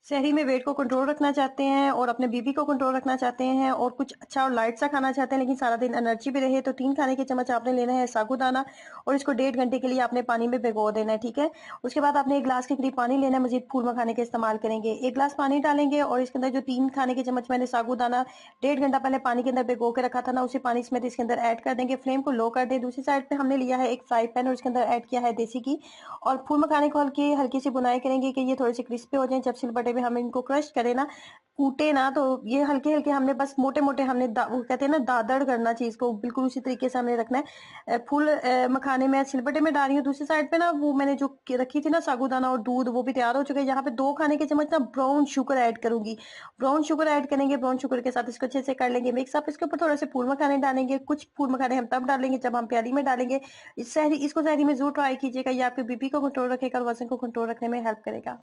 सहरी में वेट को कंट्रोल रखना चाहते हैं और अपने बीपी को कंट्रोल रखना चाहते हैं और कुछ अच्छा और लाइट सा खाना चाहते हैं लेकिन सारा दिन एनर्जी भी रहे, तो 3 खाने के चम्मच आपने लेना है साबूदाना और इसको 1.5 घंटे के लिए आपने पानी में भिगो देना है, ठीक है? उसके बाद आपने 1 ग्लास के करीब पानी लेना है, मज़ीद फूल मखाने का इस्तेमाल करेंगे। 1 ग्लास पानी डालेंगे और इसके अंदर जो 3 खाने के चम्मच मैंने साबूदाना 1.5 घंटा पहले पानी के अंदर भिगो के रखा था ना, उसी पानी समेत इसके अंदर ऐड कर देंगे। फ्लेम को लो कर दें। दूसरी साइड पे हमने लिया है एक फ्राई पैन और इसके अंदर ऐड किया है देसी घी और फूल मखाने को हल्की सी भुनाई करेंगे कि ये थोड़े से क्रिस्पी हो जाएं। जब सिलबट्टे में हम इनको क्रश करें ना, कूटे ना, तो ये हल्के हल्के हमने बस मोटे मोटे हमने वो कहते हैं ना दादड़ करना चीज को, बिल्कुल उसी तरीके से हमने रखना है। फूल मखाने में सिलबट्टे में डाल रही हूँ। दूसरी साइड पे ना वो मैंने जो रखी थी ना साबूदाना और दूध, वो भी तैयार हो चुका है। यहाँ पे 2 खाने के चम्मच ना ब्राउन शुगर ऐड करूंगी। ब्राउन शुगर ऐड करेंगे, ब्राउन शुगर के साथ इसको अच्छे से कर लेंगे मिक्स अप। इसके ऊपर थोड़े से फूल मखाने डालेंगे। कुछ फूल मखाने हम तब डालेंगे जब हम प्याली में डालेंगे। इसको सहरी में जरूर ट्राई कीजिएगा, ये आपके बीपी को कंट्रोल रखेगा और वजन को कंट्रोल रखने में हेल्प करेगा।